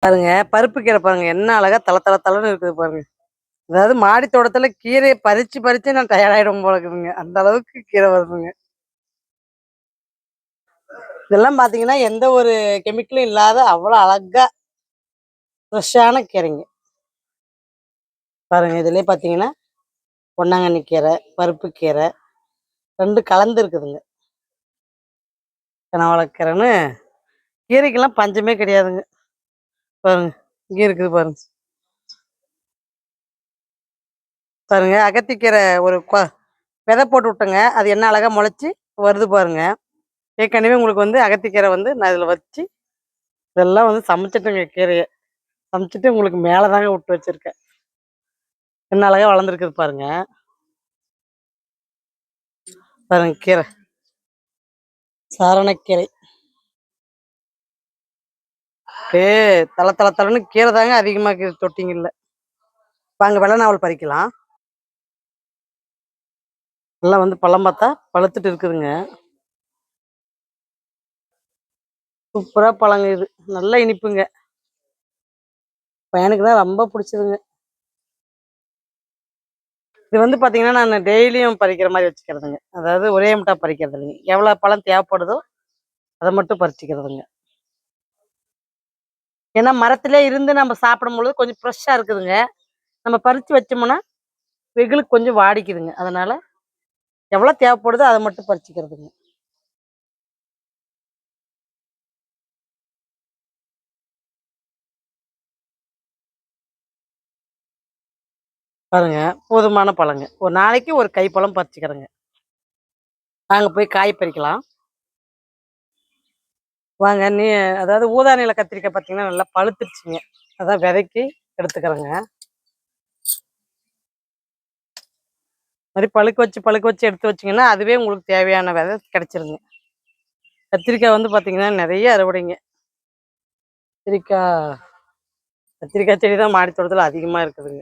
பாருங்க, பருப்பு கீரை பாருங்க. என்ன அழகா தள தள தளன்னு இருக்குது பாருங்க. அதாவது மாடி தோட்டத்துல கீரைய பறிச்சு பறிச்சு நான் டயர்ட் ஆயிடுவேன் போல இருக்குதுங்க. அந்த அளவுக்கு கீரை வருதுங்க. இதெல்லாம் பார்த்தீங்கன்னா, எந்த ஒரு கெமிக்கலும் இல்லாத அவ்வளோ அழகா ஃப்ரெஷ்ஷான கீரைங்க. பாருங்க இதிலயே பார்த்தீங்கன்னா, பொன்னாங்கண்ணி கீரை, பருப்பு கீரை 2 கலந்து இருக்குதுங்க. கனவாழக்கீரைன்னு கீரைக்கெல்லாம் பஞ்சமே கிடையாதுங்க. பாருங்க, இங்கே இருக்குது பாருங்க. பாருங்க அகத்திக்கீரை ஒரு விதை போட்டு விட்டேங்க. அது என்ன அழகா முளைச்சு வருது பாருங்க. ஏற்கனவே உங்களுக்கு வந்து அகத்திக்கீரை வந்து நான் இதில வச்சு இதெல்லாம் வந்து சமைச்சிட்டேங்க கீரைய. சமைச்சுட்டு உங்களுக்கு மேல தாங்க விட்டு வச்சிருக்கேன். என்ன அழகா வளர்ந்துருக்குது பாருங்க. பாருங்க கீரை. சாரணக்கீரை. அப்படியே தள தள தளன்னு கீரை தாங்க அதிகமா இருக்குது தொட்டிங்கள்ல. வாங்க வெள்ளை நாவல் பறிக்கலாம். எல்லாம் வந்து பழம் பார்த்தா பழுத்துட்டு இருக்குதுங்க. சூப்பரா பழங்க இது. நல்ல இனிப்புங்க. பையனுக்கு தான் ரொம்ப பிடிச்சதுங்க. இது வந்து பார்த்தீங்கன்னா, நான் டெய்லியும் பறிக்கிற மாரி வச்சுக்கிறதுங்க. அதாவது ஒரே முட்டா பறிக்கிறது இல்லைங்க. எவ்வளோ பழம் தேவைப்படுதோ அத மட்டும் பறிச்சுக்கிறதுங்க. ஏன்னா மரத்திலே இருந்து நம்ம சாப்பிடும்பொழுது கொஞ்சம் ஃப்ரெஷ்ஷா இருக்குதுங்க. நம்ம பறிச்சு வச்சோம்னா, வெயிலுக்கு கொஞ்சம் வாடிக்குதுங்க. அதனால எவ்வளோ தேவைப்படுதோ அத மட்டும் பறிச்சுக்கிறதுங்க. பாருங்க, போதுமான பழங்க. ஒரு நாளைக்கு ஒரு கைப்பழம் பறிச்சுக்கிறேங்க. வாங்க போய் காய் பறிக்கலாம். வாங்க அதாவது ஊதா நில கத்திரிக்காய் பார்த்தீங்கன்னா, நல்லா பழுத்துருச்சுங்க. அதான் விதைக்கி எடுத்துக்கிறேங்க. மாரி பழுக்க வச்சு எடுத்து வச்சீங்கன்னா, அதுவே உங்களுக்கு தேவையான விதை கிடைச்சிருங்க. கத்திரிக்காய் வந்து பார்த்தீங்கன்னா, நெறைய அறுவடைங்க. கத்திரிக்காய் கத்திரிக்காய் செடி தான் மாடி தோட்டத்துல அதிகமா இருக்குதுங்க.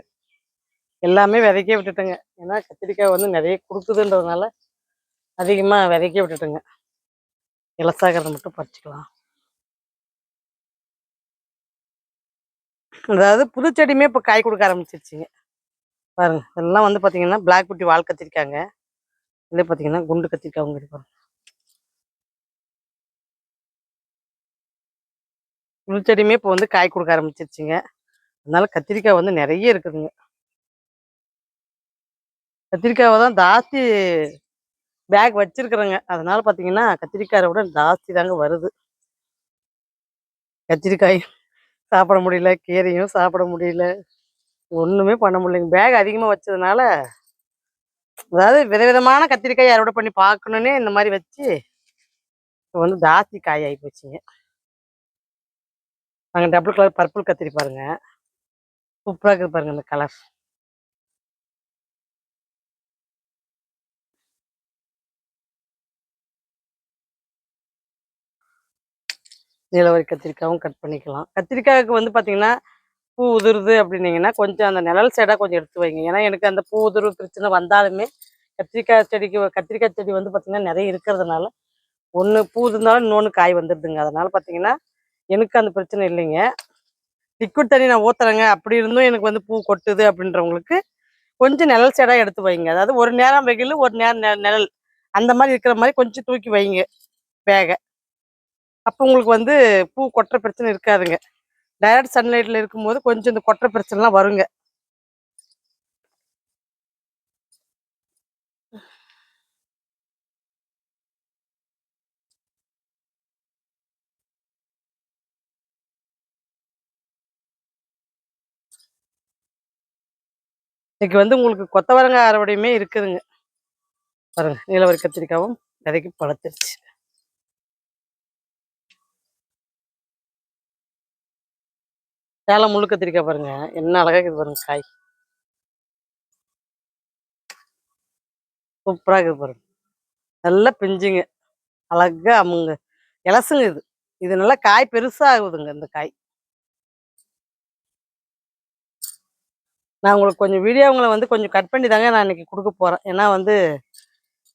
எல்லாமே விதைக்கே விட்டுட்டேங்க. ஏன்னா கத்திரிக்காய் வந்து நெறைய குடுக்குதுன்றதுனால, அதிகமா விதைக்கே விட்டுட்டேங்க. இலசாகிறத மட்டும் பறிச்சுக்கலாம். அதாவது புது செடியுமே இப்போ காய் குடுக்க ஆரம்பிச்சிருச்சுங்க. பாருங்க, இதெல்லாம் வந்து பார்த்தீங்கன்னா, பிளாக் குட்டி வால் கத்திரிக்காங்க. இதுல பார்த்தீங்கன்னா, குண்டு கத்திரிக்காவும் இருக்கு பாருங்க. புது செடியுமே இப்போ வந்து காய் குடுக்க ஆரம்பிச்சிருச்சுங்க. அதனால கத்திரிக்காய் வந்து நெறைய இருக்குதுங்க. கத்திரிக்காவ தான் ஜாஸ்தி பேக் வச்சிருக்கிறேங்க. அதனால பார்த்தீங்கன்னா, கத்திரிக்காய விட ஜாஸ்தி தாங்க வருது. கத்திரிக்காய் சாப்பிட முடியல, கீரையும் சாப்பிட முடியல. ஒண்ணுமே பண்ண முடியலைங்க. பேக் அதிகமா வச்சதுனால, அதாவது விதவிதமான கத்திரிக்காய் அறுவடை பண்ணி பார்க்கணுன்னே இந்த மாரி வச்சு, இப்போ வந்து ஜாஸ்தி காய் ஆயி போச்சுங்க. நாங்க டபுள் கலர் பர்பிள் கத்திரி பாருங்க. சூப்பரா இருக்குது பாருங்க இந்த கலர். நீலவரி கத்திரிக்காவும் கட் பண்ணிக்கலாம். கத்திரிக்காய்க்கு வந்து பார்த்தீங்கன்னா, பூ உதிருது அப்படின்னீங்கன்னா, கொஞ்சம் அந்த நிழல் சைடா கொஞ்சம் எடுத்து வைங்க. ஏன்னா, எனக்கு அந்த பூ உதிர்வு பிரச்சனை வந்தாலுமே, கத்திரிக்காய் செடி வந்து பார்த்தீங்கன்னா, நெறைய இருக்கிறதுனால, ஒண்ணு பூ இருந்தாலும் இன்னொன்னு காய் வந்துடுதுங்க. அதனால பார்த்தீங்கன்னா, எனக்கு அந்த பிரச்சனை இல்லைங்க. லிக்விட் தண்ணி நான் ஊத்துறேங்க, அப்படி இருந்தும் எனக்கு வந்து பூ கொட்டுது அப்படின்றவங்களுக்கு, கொஞ்சம் நிழல் சைடா எடுத்து வைங்க. அதாவது ஒரு நேரம் வெயிலு, ஒரு நேரம் நிழல். அந்த மாரி இருக்கிற மாரி கொஞ்சம் தூக்கி வைங்க பேக. அப்போ உங்களுக்கு வந்து பூ கொட்டுற பிரச்சனை இருக்காதுங்க. டைரக்ட் சன்லைட்ல இருக்கும்போது கொஞ்சம் இந்த கொட்டுற பிரச்சனைலாம் வருங்க. இன்னைக்கு வந்து உங்களுக்கு கொத்தவரங்காய் அறுவடையுமே இருக்குதுங்க. பாருங்க, நீலவரி கத்திரிக்காவும் விதைக்கு பழுத்துருச்சு. சேலம் முள்ளு கத்திரிக்காய் பாருங்க, என்ன அழகா இருக்குது பாருங்க காய். சூப்பரா இருக்குது பாருங்க. நல்லா பிஞ்சுங்க. அழகா அமுங்க இலசுங்க இது. இது நல்லா காய் பெருசா ஆகுதுங்க இந்த காய். நான் உங்களுக்கு கொஞ்சம் வீடியோங்கள வந்து கொஞ்சம் கட் பண்ணி தாங்க நான் இன்னைக்கு குடுக்க போறேன். ஏன்னா வந்து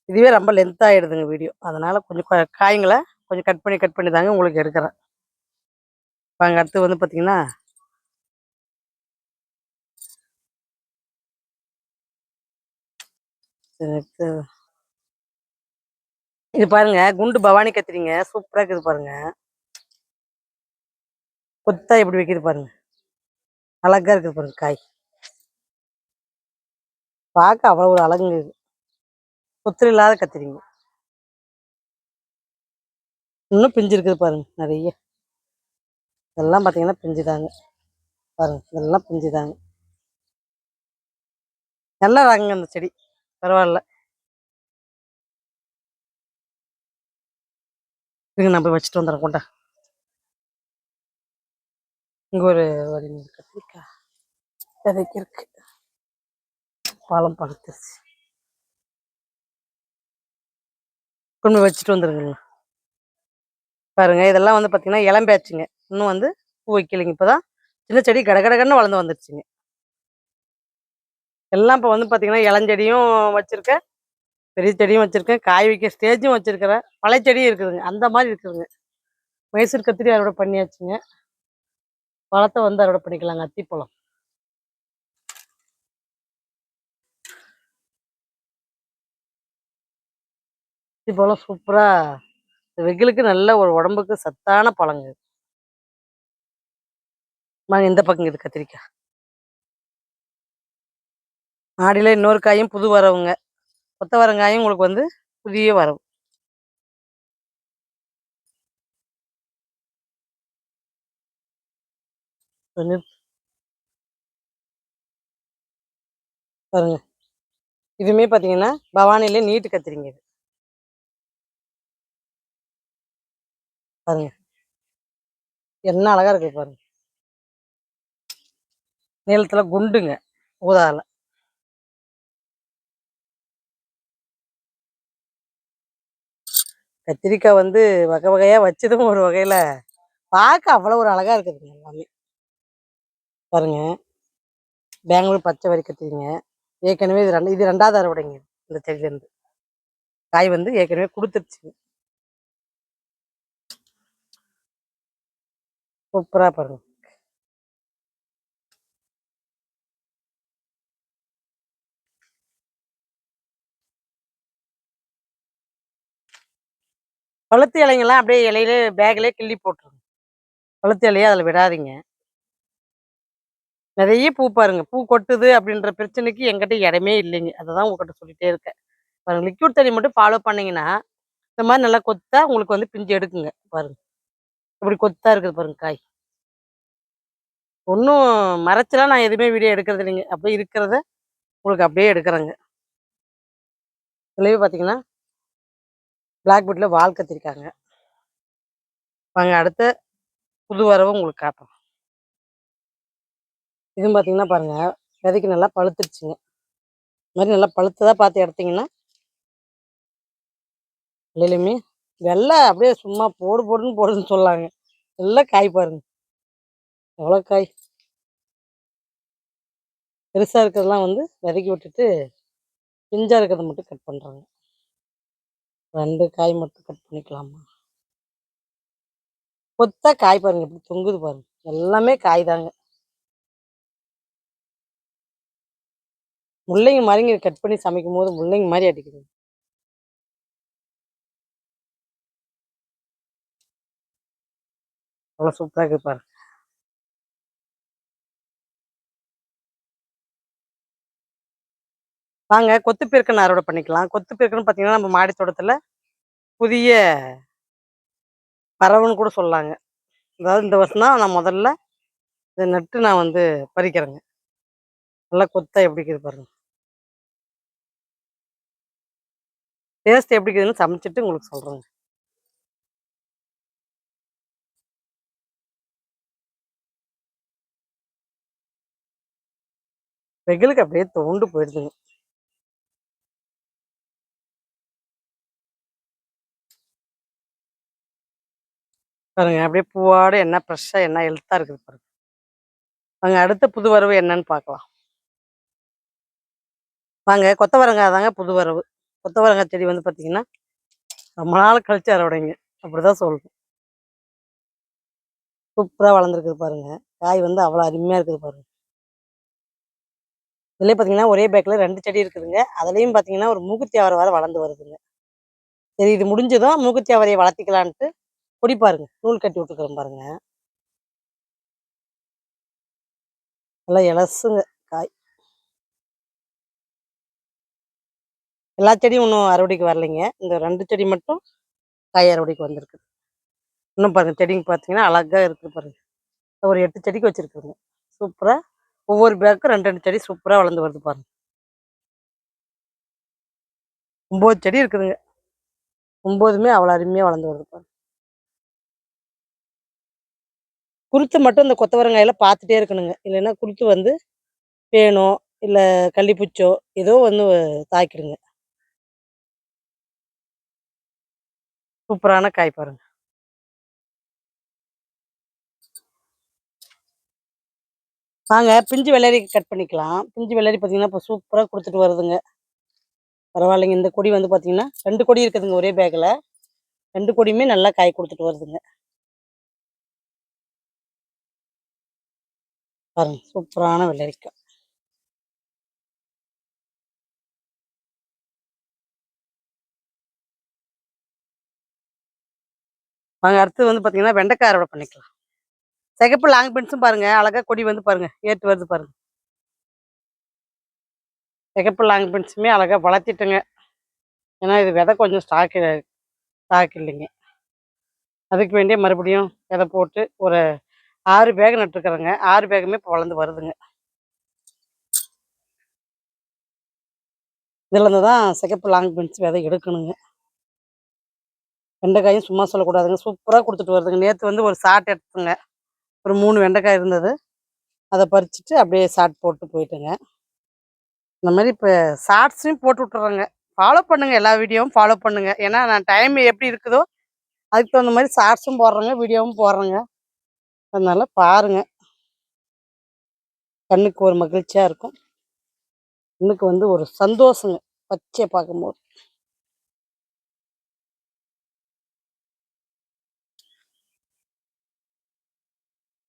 இதுவே ரொம்ப லென்த் ஆயிடுதுங்க வீடியோ. அதனால கொஞ்சம் காய்ங்கள கொஞ்சம் கட் பண்ணி தாங்க உங்களுக்கு எடுக்கிறேன். வாங்க அடுத்து வந்து பார்த்தீங்கன்னா இது பாருங்க குண்டு பவானி கத்திரிங்க சூப்பரா இருக்குது பாருங்க. கொத்தா எப்படி வைக்கிது பாருங்க, அழகா இருக்குது பாருங்க காய். பார்க்க அவ்வளோ ஒரு அழகுங்க இது. கொத்து இல்லாத கத்திரிங்க. இன்னும் பிஞ்சு இருக்குது பாருங்க நிறைய. இதெல்லாம் பார்த்தீங்கன்னா பிஞ்சு தாங்க பாருங்க, இதெல்லாம் பிஞ்சு தாங்க. நல்லா ராங்க அந்த செடி, பரவாயில்ல. இங்க நான் போய் வச்சுட்டு வந்துடுறேன் கொண்டா. இங்க ஒரு கத்திரிக்காய் விதைக்கு இருக்கு, பழம் பழுத்துருச்சு. கொண்டு போய் வச்சுட்டு வந்துருங்க. பாருங்க இதெல்லாம் வந்து பார்த்தீங்கன்னா இளம்பேச்சுங்க, இன்னும் வந்து பூ வைக்கலைங்க. இப்போதான் சின்ன செடி கடகடகன்னு வளர்ந்து வந்துருச்சுங்க. எல்லாம் இப்போ வந்து பார்த்தீங்கன்னா இளஞ்செடியும் வச்சிருக்கேன், பெரிய செடியும் வச்சிருக்கேன், காய் வைக்க ஸ்டேஜும் வச்சிருக்கிறேன், பழைய செடியும் இருக்குதுங்க. அந்த மாதிரி இருக்குதுங்க. மைசூர் கத்திரி அறுவடை பண்ணியாச்சுங்க. பழத்தை வந்து அறுவடை பண்ணிக்கலாங்க, அத்திப்பழம். அத்திப்பழம் சூப்பரா வெயிலுக்கு நல்ல ஒரு உடம்புக்கு சத்தான பழங்க. வாங்க இந்த பக்கம் இது கத்திரிக்காய். ஆடியில் இன்னொரு காயும் புது வரவுங்க, கொத்தவரங்காயும் உங்களுக்கு வந்து புதிய வரவு. பாருங்க இதுவுமே பார்த்தீங்கன்னா பவானிலே நீட்டு கத்திரிங்க இது. பாருங்க என்ன அழகா இருக்கு பாருங்க, நீளத்துல குண்டுங்க, ஊதால. கத்திரிக்காய் வந்து வகை வகையா வச்சதும் ஒரு வகையில பார்க்க அவ்வளோ ஒரு அழகா இருக்குதுங்க எல்லாமே. பாருங்க பெங்களூர் பச்சை வரி கத்திரிங்க. ஏற்கனவே இது ரெண்டாவது அறுவடைங்க. இந்த செடியிலேருந்து காய் வந்து ஏற்கனவே கொடுத்துருச்சுங்க. சூப்பரா பாருங்க. பழுத்து இலைங்கெல்லாம் அப்படியே இலையில பேக்லேயே கிள்ளி போட்டுருங்க. பழுத்து இலையே அதில் விடாதீங்க. நிறைய பூ பாருங்க, பூ கொட்டுது அப்படின்ற பிரச்சனைக்கு என்கிட்ட இடமே இல்லைங்க. அதை தான் உங்ககிட்ட சொல்லிட்டே இருக்கேன். பாருங்க லிக்விட் தண்ணி மட்டும் ஃபாலோ பண்ணீங்கன்னா இந்த மாதிரி நல்லா கொத்தா உங்களுக்கு வந்து பிஞ்சு எடுக்குங்க. பாருங்க இப்படி கொத்தா இருக்குது பாருங்க காய். ஒன்றும் மறைச்சலாம் நான் எதுவுமே வீடியோ எடுக்கிறது இல்லைங்க, அப்படியே இருக்கிறத உங்களுக்கு அப்படியே எடுக்கிறேங்க. இதுலேயே பார்த்தீங்கன்னா பிளாக் பீட்டில் வால் கத்திரிக்காங்க. வாங்க அடுத்த புது வரவை உங்களுக்கு காட்டுறோம். இதுவும் பார்த்தீங்கன்னா பாருங்க விதைக்கு நல்லா பழுத்துருச்சுங்க. இந்த மாதிரி நல்லா பழுத்ததாக பார்த்து எடுத்தீங்கன்னா இல்லையுமே வெள்ளை அப்படியே சும்மா போடு போடுன்னு போடுன்னு சொல்லாங்க. நல்லா காய் பாருங்க எவ்வளோ காய். பெருசாக இருக்கிறதெல்லாம் வந்து விதைக்கி விட்டுட்டு பிஞ்சாக இருக்கிறத மட்டும் கட் பண்ணுறாங்க. 2 காய் மட்டும் கட் பண்ணிக்கலாமா. கொத்தா காய் பாருங்க எப்படி தொங்குது பாருங்க, எல்லாமே காய் தாங்க. முள்ளைங்க மாதிரிங்க கட் பண்ணி சமைக்கும் போது முள்ளைங்க மாதிரி அடிக்குது. அவ்வளோ சூப்பராக இருக்குது பாருங்க. வாங்க கொத்து பீர்க்கன்னு அறுவடை பண்ணிக்கலாம். கொத்து பீர்க்கன்னு பார்த்தீங்கன்னா நம்ம மாடி தோட்டத்தில் புதிய பறவைன்னு கூட சொல்லலாங்க. அதாவது இந்த வருஷம் தான் நான் முதல்ல இதை நட்டு நான் வந்து பறிக்கிறேங்க. நல்லா கொத்தா எப்படி இருக்குது பாருங்க. டேஸ்ட் எப்படி இருக்குதுன்னு சமைச்சிட்டு உங்களுக்கு சொல்கிறேங்க. வெயிலுக்கு அப்படியே தோண்டு போயிடுதுங்க. பாருங்க அப்படியே பூவாட என்ன ஃப்ரெஷ்ஷாக என்ன ஹெல்த்தாக இருக்குது பாருங்க. வாங்க அடுத்த புது வரவு என்னன்னு பார்க்கலாம். வாங்க கொத்தவரங்காய் தாங்க புது வரவு. கொத்தவரங்காய் செடி வந்து பார்த்தீங்கன்னா ரொம்ப நாள் கழிச்சு அறுவடைங்க, அப்படிதான் சொல்லணும். சூப்பராக வளர்ந்துருக்குது பாருங்க. காய் வந்து அவ்வளோ அருமையாக இருக்குது பாருங்க. இதுலேயே பார்த்தீங்கன்னா ஒரே பேக்கில் 2 செடி இருக்குதுங்க. அதுலேயும் பார்த்தீங்கன்னா ஒரு மூக்குத்தி அவரை வர வளர்ந்து வருதுங்க. சரி, இது முடிஞ்சதும் மூக்குத்தி அவரையை வளர்த்திக்கலான்ட்டு கொடி பாருங்க, நூல் கட்டி விட்டுக்கிறோம் பாருங்க. நல்லா இலசுங்க காய். எல்லா செடியும் இன்னும் அறுவடைக்கு வரலைங்க. இந்த 2 செடி மட்டும் காய் அறுவடைக்கு வந்திருக்குது. இன்னும் பாருங்க, செடிங்க பார்த்தீங்கன்னா அழகா இருக்குது பாருங்க. ஒரு 8 செடிக்கு வச்சிருக்குதுங்க. சூப்பரா ஒவ்வொரு பேக்கும் 2 2 செடி சூப்பரா வளர்ந்து வருது பாருங்க. 9 செடி இருக்குதுங்க. 9மே அவ்வளோ அருமையா வளர்ந்து வருது பாருங்க. குருத்து மட்டும் இந்த கொத்தவரங்காயில பார்த்துட்டே இருக்கணுங்க. இல்லைன்னா குருத்து வந்து பேனோ இல்ல கள்ளிப்பூச்சோ ஏதோ ஒண்ணு தாக்கிடுங்க. சூப்பரான காய் பாருங்க. வாங்க பிஞ்சு வெள்ளரி கட் பண்ணிக்கலாம். பிஞ்சு வெள்ளரி பார்த்தீங்கன்னா இப்போ சூப்பரா குடுத்துட்டு வருதுங்க. பரவாயில்லைங்க. இந்த கொடி வந்து பார்த்தீங்கன்னா 2 கொடி இருக்குதுங்க ஒரே பேக்ல. 2 கொடியுமே நல்லா காய் குடுத்துட்டு வருதுங்க. பாருங்க, சூப்பரான வெள்ளரிக்காய். வாங்க அடுத்து வந்து பார்த்தீங்கன்னா வெண்டைக்காய் அறுவடை பண்ணிக்கலாம். சிகப்பு லாங் பீன்ஸும் பாருங்க, அழகா கொடி வந்து பாருங்க ஏத்து வருது பாருங்க. சிகப்பு லாங் பீன்ஸுமே அழகா வளர்த்திட்டுங்க. ஏன்னா இது விதை கொஞ்சம் ஸ்டாக் இல்லைங்க. அதுக்கு வேண்டிய மறுபடியும் விதை போட்டு ஒரு 6 பேக் நட்டுருக்குறேங்க. 6 பேக்குமே இப்போ வளர்ந்து வருதுங்க. இதுல இருந்து தான் சிகப்பு லாங் பீன்ஸ் விதை எடுக்கணுங்க. வெண்டைக்காயும் சும்மா சொல்லக்கூடாதுங்க. சூப்பரா குடுத்துட்டு வருதுங்க. நேத்து வந்து ஒரு ஷாட் எடுத்தேங்க. ஒரு 3 வெண்டைக்காய் இருந்தது. அத பறிச்சுட்டு அப்படியே ஷாட் போட்டு போயிட்டேங்க. இந்த மாரி இப்ப ஷார்ட்ஸையும் போட்டு விட்டுர்றேங்க. ஃபாலோ பண்ணுங்க. எல்லா வீடியோவும் ஃபாலோ பண்ணுங்க. ஏன்னா நான் டைம் எப்படி இருக்குதோ, அதுக்கு தகுந்த மாரி ஷார்ட்ஸும் போடுறேங்க, வீடியோவும் போடுறேங்க. அதனால பாருங்க. கண்ணுக்கு ஒரு மகிழ்ச்சியா இருக்கும். கண்ணுக்கு வந்து ஒரு சந்தோஷங்க. பச்சைய பார்க்கும்போது.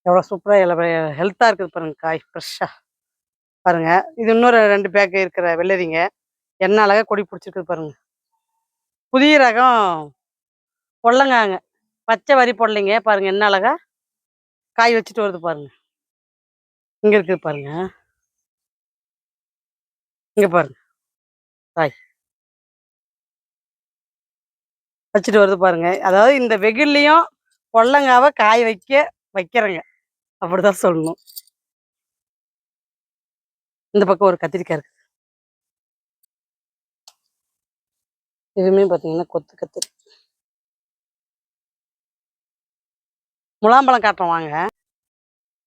எவ்வளோ சூப்பரா ஹெல்த்தா இருக்குது பாருங்க காய் ஃப்ரெஷ்ஷா. பாருங்க. இது இன்னொரு 2 பேக் இருக்கிற வெள்ளரிங்க. என்ன அழகா கொடி பிடிச்சிருக்குது பாருங்க. புதிய ரகம் பொடலங்காங்க. பச்சை வரி பொடலைங்க. பாருங்க என்ன அழகா காய் வச்சுட்டு வருது பாருங்க. இங்க இருக்குது பாருங்க. இங்க பாருங்க காய். வச்சுட்டு வருது பாருங்க. அதாவது இந்த வெயில்லயும் பொடலங்காவ காய வைக்கிறேங்க. அப்படிதான் சொல்லணும். இந்த பக்கம் ஒரு கத்திரிக்காய் இருக்கு. இதுவுமே பார்த்தீங்கன்னா கொத்து கத்திரி. முலாம்பழம் காட்டுறோம் வாங்க.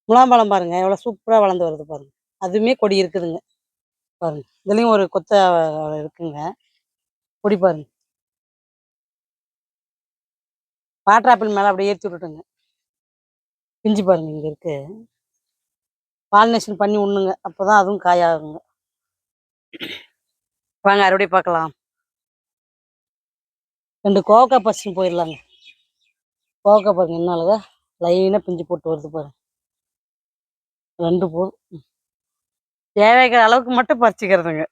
முலாம்பழம் பாருங்க எவ்வளோ சூப்பரா வளர்ந்து வருது பாருங்க. அதுவுமே கொடி இருக்குதுங்க. பாருங்க. இதுலயும் ஒரு இருக்குங்க. கொடி பாருங்க. வாட்டர் ஆப்பிள் மேல அப்படியே ஏத்தி விட்டுட்டுங்க. பிஞ்சு பாருங்க இங்க இருக்கு. பாலினேஷன் பண்ணி உண்ணுங்க. அப்பதான் அதுவும் காயாகுங்க. வாங்க அறுவடை பார்க்கலாம். 2 கோவக்காய் பறிச்சுன்னு போயிடலாங்க. கோவக்காய் பாருங்க என்ன அழகா லைனா பிஞ்சு போட்டு வருது பாருங்க. 2 போதும். தேவைக்கிற அளவுக்கு மட்டும் பறிச்சுக்கிறதுங்க.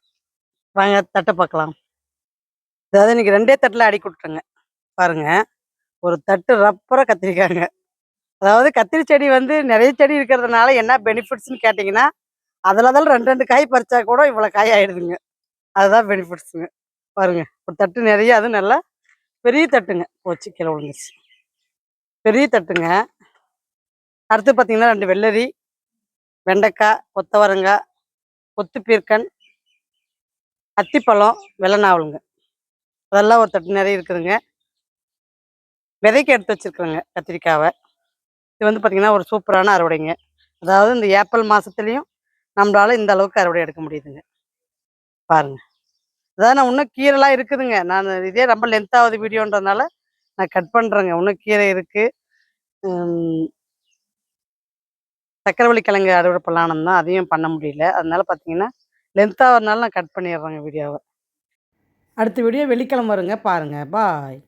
வாங்க தட்டை பார்க்கலாம். அதாவது இன்னைக்கு 2 தட்டில் அடுக்கி விட்டுருங்க. பாருங்க, ஒரு தட்டு ரப்பரா கத்திரிக்காங்க. அதாவது கத்திரி செடி வந்து நிறைய செடி இருக்கிறதுனால என்ன பெனிஃபிட்ஸ்ன்னு கேட்டிங்கன்னா, அதில் 2 2 காய் பறிச்சா கூட இவ்வளோ காய் ஆயிடுதுங்க. அதுதான் பெனிஃபிட்ஸுங்க. பாருங்க, ஒரு தட்டு நிறைய, அதுவும் நல்லா பெரிய தட்டுங்க. போச்சு கீழே விழுந்துச்சு. பெரிய தட்டுங்க. அடுத்து பார்த்தீங்கன்னா 2 வெள்ளரி, வெண்டைக்காய், கொத்தவரங்காய், கொத்து பீர்க்கன், அத்திப்பழம், வெள்ளை நாவலுங்க. அதெல்லாம் ஒரு தட்டு நிறைய இருக்குதுங்க. விதைக்கு எடுத்து வச்சிருக்கிறேங்க கத்திரிக்காவை. இது வந்து பார்த்தீங்கன்னா ஒரு சூப்பரான அறுவடைங்க. அதாவது இந்த ஏப்ரல் மாதத்துலேயும் நம்மளால இந்த அளவுக்கு அறுவடை எடுக்க முடியுதுங்க. பாருங்க. அதாவது நான் இன்னும் கீரைலாம் இருக்குதுங்க. நான் இதே ரொம்ப லென்த்தாவது வீடியோன்றதுனால நான் கட் பண்ணுறேங்க. இன்னும் கீரை இருக்குது. சக்கரவள்ளி கிழங்கு அறுவடை பண்ணலான்னு தான், அதையும் பண்ண முடியல. அதனால பார்த்தீங்கன்னா லென்த்தாகிறதுனால நான் கட் பண்ணிடுறேங்க வீடியோவை. அடுத்த வீடியோ வெள்ளிக்கிழமை வருங்க. பாருங்கள். பாய்.